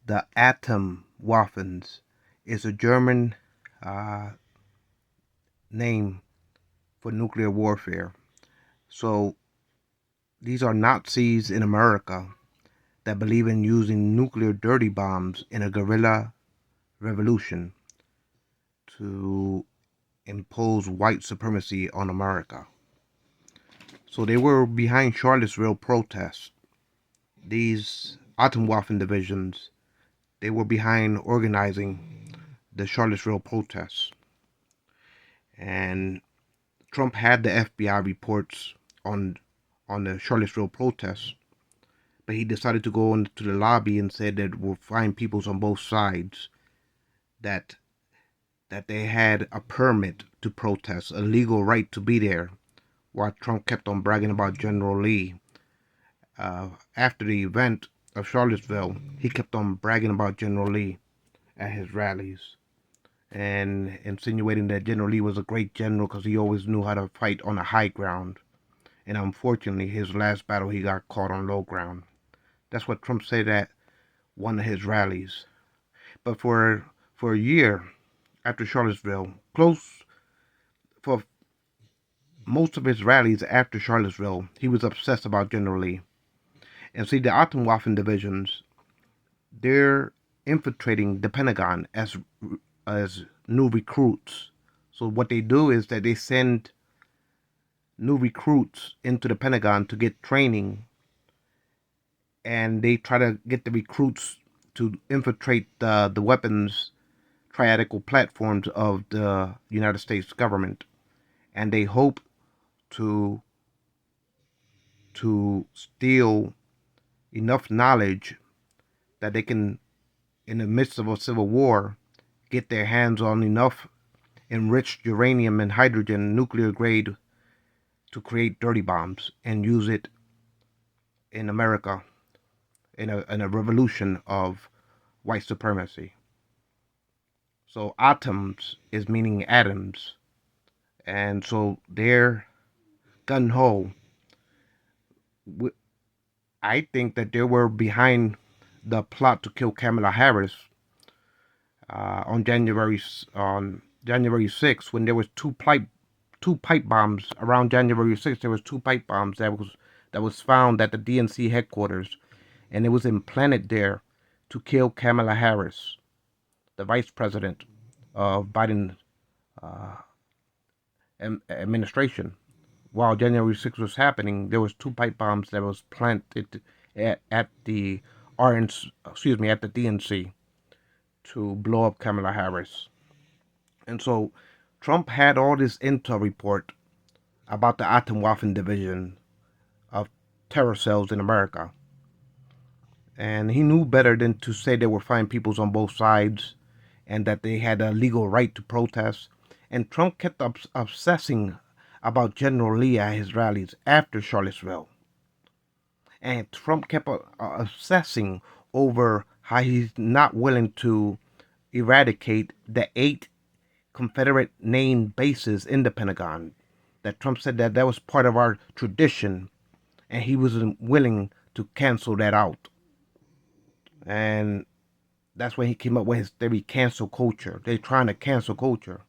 The Atomwaffen is a German uh, name for nuclear warfare. So these are Nazis in America that believe in using nuclear dirty bombs in a guerrilla revolution to impose white supremacy on America. So they were behind Charlottesville protests. These Atomwaffen divisions, they were behind organizing the Charlottesville protests. And Trump had the FBI reports on the Charlottesville protests, but he decided to go into the lobby and said that we'll find peoples on both sides that they had a permit to protest, a legal right to be there, while Trump kept on bragging about General Lee. After the event of Charlottesville, he kept on bragging about General Lee at his rallies and insinuating that General Lee was a great general because he always knew how to fight on the high ground. And unfortunately, his last battle, he got caught on low ground. That's what Trump said at one of his rallies. But for a year after Charlottesville, for most of his rallies after Charlottesville, he was obsessed about General Lee. And see, the Atomwaffen divisions, they're infiltrating the Pentagon as new recruits. So what they do is that they send new recruits into the Pentagon to get training, and they try to get the recruits to infiltrate the weapons triadical platforms of the United States government, and they hope to steal enough knowledge that they can, in the midst of a civil war, get their hands on enough enriched uranium and hydrogen nuclear grade to create dirty bombs and use it in America in a revolution of white supremacy. So atoms is meaning atoms, and so they're gun ho. I think that they were behind the plot to kill Kamala Harris on January 6th, when there was two pipe bombs around January 6th. There was two pipe bombs that was found at the DNC headquarters, and it was implanted there to kill Kamala Harris, the vice president of Biden administration. While January 6th was happening, there was two pipe bombs that was planted at the at the DNC to blow up Kamala Harris. And so Trump had all this intel report about the Atomwaffen division of terror cells in America. And he knew better than to say there were fine peoples on both sides and that they had a legal right to protest. And Trump kept obsessing about General Lee at his rallies after Charlottesville. And Trump kept obsessing over how he's not willing to eradicate the 8 Confederate named bases in the Pentagon. That Trump said that was part of our tradition, and he wasn't willing to cancel that out. And that's when he came up with his theory, cancel culture. They're trying to cancel culture.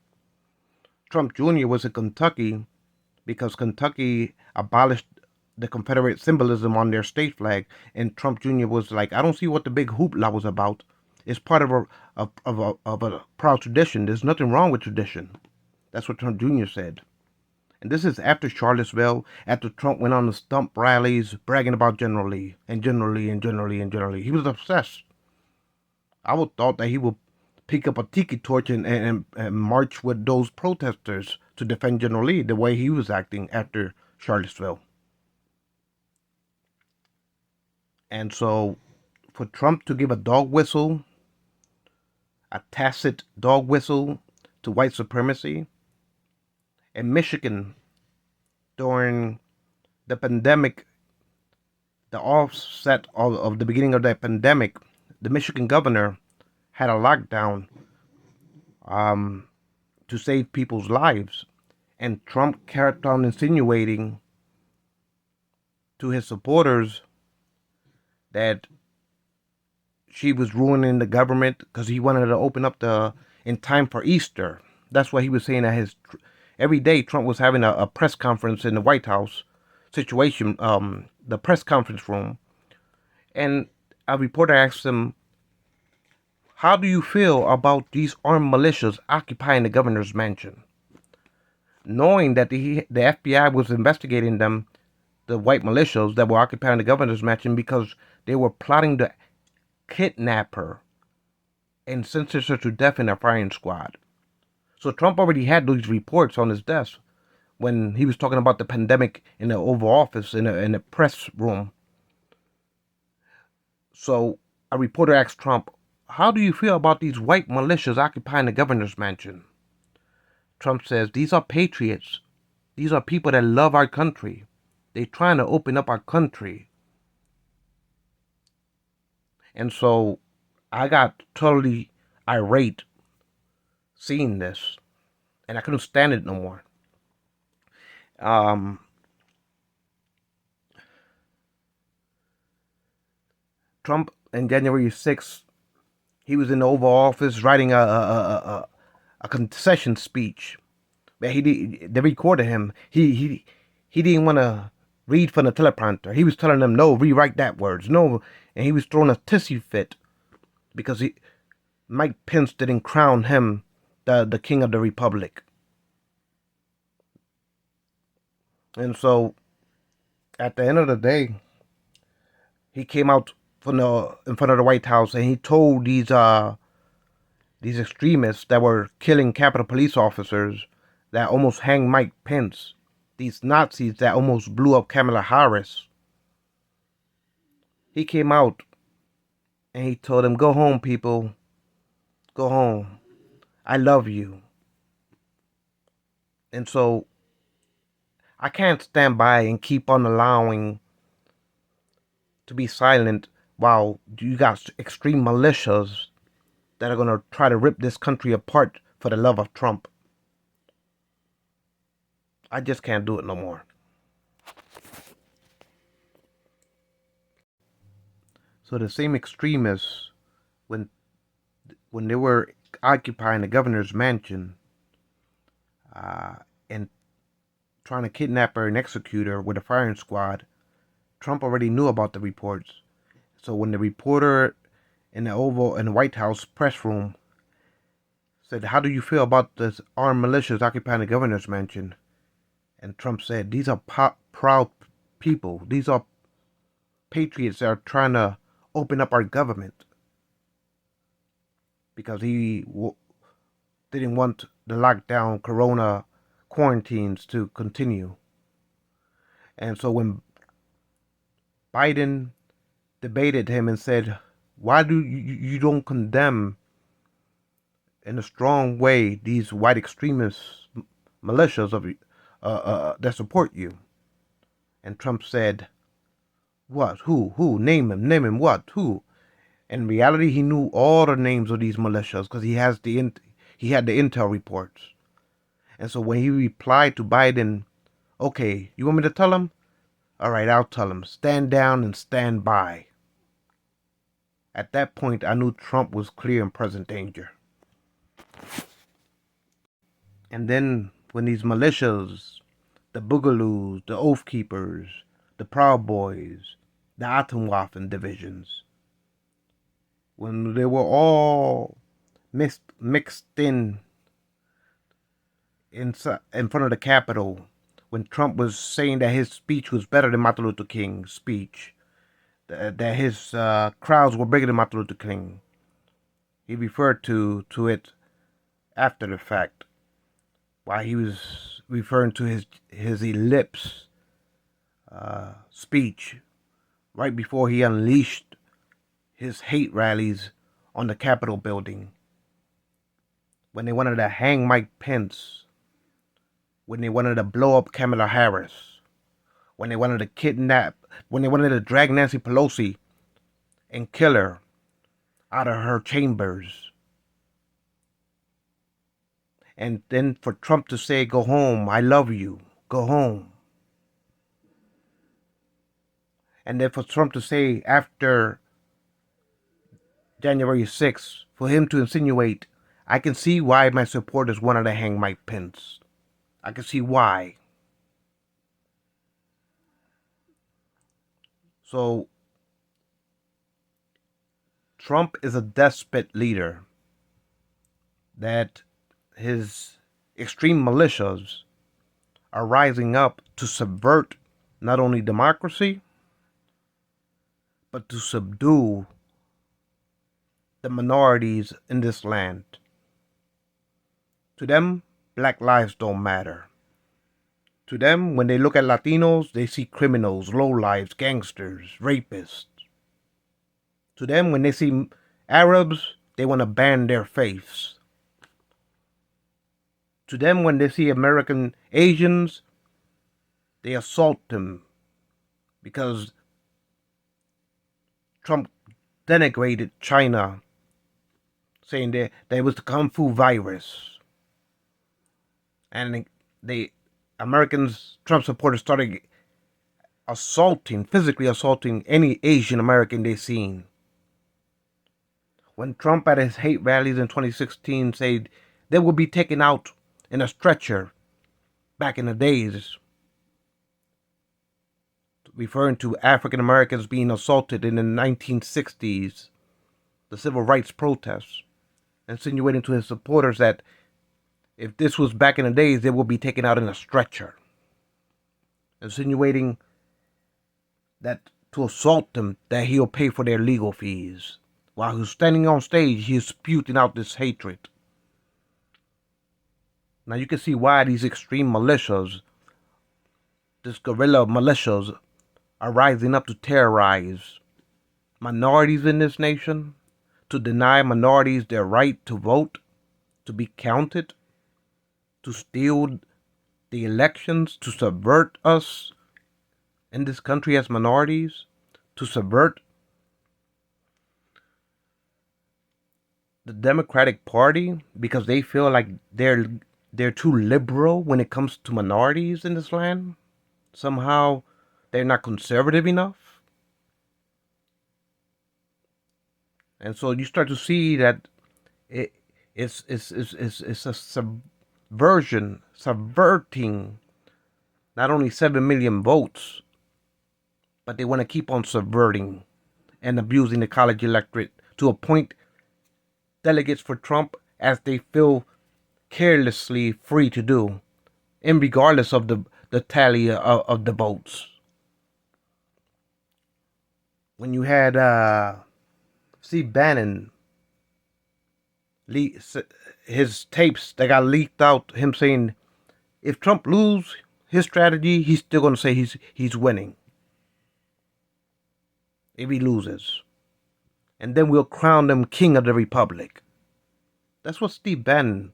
Trump Jr. was in Kentucky because Kentucky abolished the Confederate symbolism on their state flag, and Trump Jr. was like, I don't see what the big hoopla was about. It's part of a proud tradition. There's nothing wrong with tradition. That's what Trump Jr. said. And this is after Charlottesville, after Trump went on the stump rallies bragging about General Lee and General Lee and General Lee and General Lee. He was obsessed. I would thought that he would pick up a tiki torch and march with those protesters to defend General Lee the way he was acting after Charlottesville. And so for Trump to give a dog whistle, a tacit dog whistle to white supremacy, in Michigan during the pandemic, the offset of the beginning of that pandemic, the Michigan governor had a lockdown to save people's lives. And Trump kept on insinuating to his supporters that she was ruining the government because he wanted to open up in time for Easter. That's what he was saying at his every day. Trump was having a press conference in the White House situation, the press conference room, and a reporter asked him, "How do you feel about these armed militias occupying the governor's mansion?" Knowing that the FBI was investigating them, the white militias that were occupying the governor's mansion, because they were plotting to kidnap her and sentence her to death in a firing squad. So Trump already had these reports on his desk when he was talking about the pandemic in the Oval Office in the press room. So a reporter asked Trump, "How do you feel about these white militias occupying the governor's mansion?" Trump says, "These are patriots. These are people that love our country. They're trying to open up our country." And so I got totally irate seeing this, and I couldn't stand it no more. Um, Trump on January 6th, he was in the Oval Office writing a concession speech. But they recorded him. He didn't want to read from the teleprompter. He was telling them, "No, rewrite that words, no," and he was throwing a tissue fit because Mike Pence didn't crown him the king of the republic. And so at the end of the day, he came out in front of the White House and he told these extremists that were killing Capitol Police officers that almost hanged Mike Pence, these Nazis that almost blew up Kamala Harris. He came out and he told them, "Go home, people. Go home. I love you." And so I can't stand by and keep on allowing to be silent while you got extreme militias that are going to try to rip this country apart for the love of Trump. I just can't do it no more. So the same extremists, when they were occupying the governor's mansion and trying to kidnap her and execute her with a firing squad, Trump already knew about the reports. So when the reporter in the White House press room said, "How do you feel about this armed militias occupying the governor's mansion?" and Trump said, "These are proud people. These are patriots that are trying to open up our government," because he didn't want the lockdown, corona quarantines to continue. And so when Biden debated him and said, "Why do you don't condemn in a strong way these white extremist militias that support you?" And Trump said, "What? Who? Name him. What? Who?" In reality, he knew all the names of these militias because he had the intel reports. And so when he replied to Biden, "Okay, you want me to tell him? All right, I'll tell him. Stand down and stand by." At that point, I knew Trump was clear and present danger. And then when these militias, the Boogaloos, the Oath Keepers, the Proud Boys, the Atomwaffen divisions, when they were all mixed in front of the Capitol, when Trump was saying that his speech was better than Martin Luther King's speech, that his crowds were bigger than Martin Luther King, he referred to it after the fact, while he was referring to his ellipse speech right before he unleashed his hate rallies on the Capitol building, when they wanted to hang Mike Pence, when they wanted to blow up Kamala Harris, when they wanted to drag Nancy Pelosi and kill her out of her chambers. And then for Trump to say, "Go home, I love you, go home." And then for Trump to say after January 6th, for him to insinuate, I can see why my supporters wanted to hang Mike Pence. I can see why. So, Trump is a despot leader that his extreme militias are rising up to subvert not only democracy, but to subdue the minorities in this land. To them, black lives don't matter. To them, when they look at Latinos, they see criminals, lowlifes, gangsters, rapists. To them, when they see Arabs, they want to ban their faiths. To them, when they see American Asians, they assault them because Trump denigrated China, saying that there was the Kung Fu virus. And the Americans, Trump supporters, started physically assaulting any Asian American they seen. When Trump at his hate rallies in 2016 said they would be taken out in a stretcher back in the days, referring to African Americans being assaulted in the 1960s, the civil rights protests, insinuating to his supporters that if this was back in the days, they would be taken out in a stretcher, insinuating that to assault them, that he'll pay for their legal fees. While he's standing on stage, he's spewing out this hatred. Now you can see why these extreme militias, this guerrilla militias, are rising up to terrorize minorities in this nation, to deny minorities their right to vote, to be counted, to steal the elections, to subvert us in this country as minorities, to subvert the Democratic Party because they feel like they're too liberal when it comes to minorities in this land. Somehow they're not conservative enough. And so you start to see that it's a subverting not only 7 million votes, but they want to keep on subverting and abusing the college electorate to appoint delegates for Trump as they feel carelessly free to do, and regardless of the tally of the votes. When you had Steve Bannon, his tapes that got leaked out, him saying if Trump loses his strategy, he's still going to say he's winning if he loses, and then we'll crown him king of the republic. That's what Steve Bannon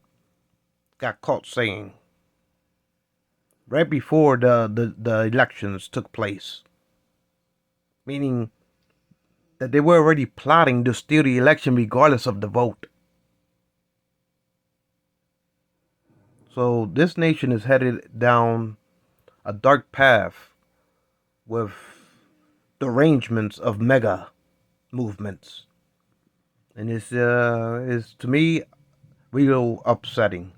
got caught saying right before the elections took place, meaning that they were already plotting to steal the election regardless of the vote. So this nation is headed down a dark path with derangements of mega movements, and it's to me real upsetting.